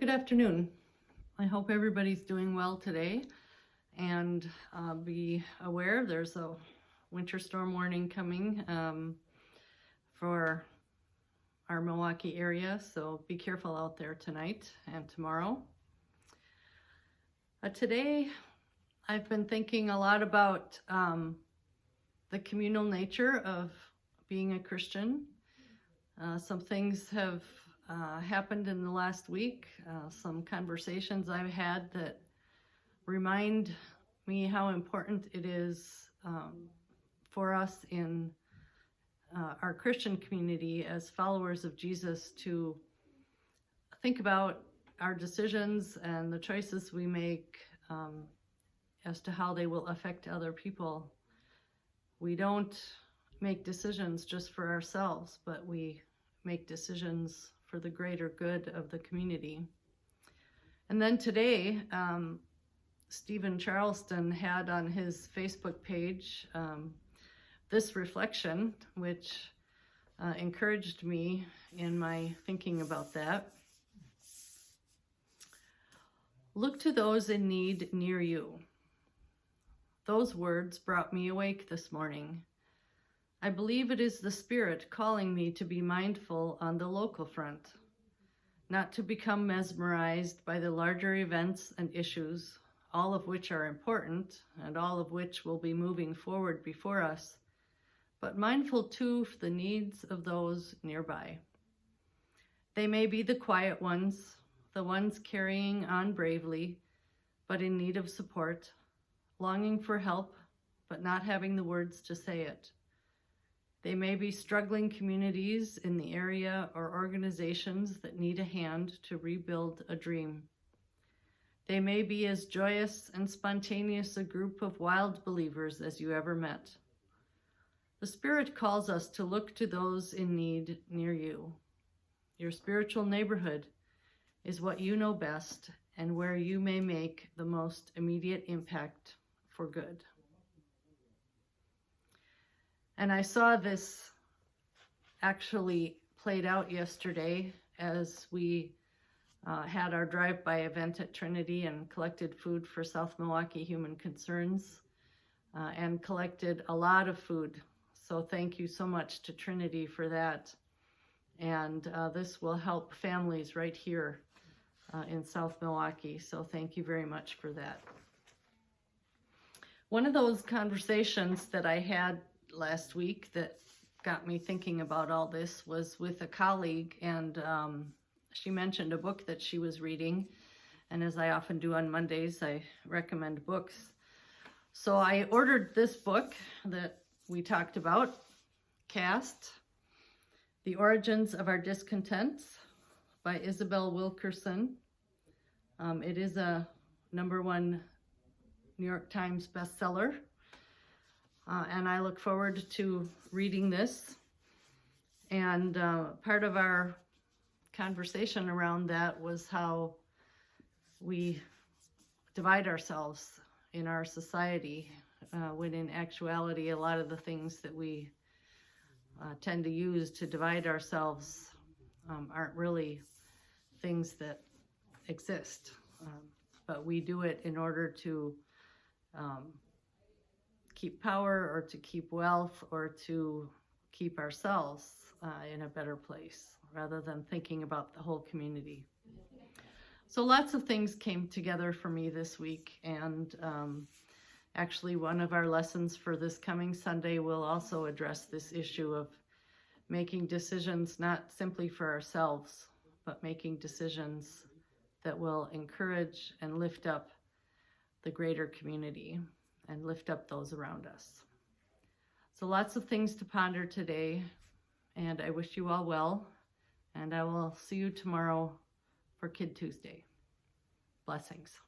Good afternoon. I hope everybody's doing well today, and be aware there's a winter storm warning coming for our Milwaukee area, so be careful out there tonight and tomorrow. Today I've been thinking a lot about the communal nature of being a Christian. Some things have happened in the last week, some conversations I've had that remind me how important it is for us in our Christian community as followers of Jesus to think about our decisions and the choices we make as to how they will affect other people. We don't make decisions just for ourselves, but we make decisions for the greater good of the community. And then today, Stephen Charleston had on his Facebook page this reflection, which encouraged me in my thinking about that. Look to those in need near you. Those words brought me awake this morning. I believe it is the Spirit calling me to be mindful on the local front, not to become mesmerized by the larger events and issues, all of which are important and all of which will be moving forward before us, but mindful too for the needs of those nearby. They may be the quiet ones, the ones carrying on bravely, but in need of support, longing for help, but not having the words to say it. They may be struggling communities in the area or organizations that need a hand to rebuild a dream. They may be as joyous and spontaneous a group of wild believers as you ever met. The Spirit calls us to look to those in need near you. Your spiritual neighborhood is what you know best and where you may make the most immediate impact for good. And I saw this actually played out yesterday as we had our drive-by event at Trinity and collected food for South Milwaukee Human Concerns and collected a lot of food. So thank you so much to Trinity for that. And this will help families right here in South Milwaukee. So thank you very much for that. One of those conversations that I had last week that got me thinking about all this was with a colleague, and she mentioned a book that she was reading, and as I often do on Mondays, I recommend books. So I ordered this book that we talked about, Caste: The Origins of Our Discontents by Isabel Wilkerson. It is a #1 New York Times bestseller. And I look forward to reading this. And part of our conversation around that was how we divide ourselves in our society, when in actuality, a lot of the things that we tend to use to divide ourselves aren't really things that exist. But we do it in order to keep power or to keep wealth or to keep ourselves in a better place rather than thinking about the whole community. So lots of things came together for me this week, and actually one of our lessons for this coming Sunday will also address this issue of making decisions not simply for ourselves, but making decisions that will encourage and lift up the greater community and lift up those around us. So lots of things to ponder today, and I wish you all well, and I will see you tomorrow for Kid Tuesday. Blessings.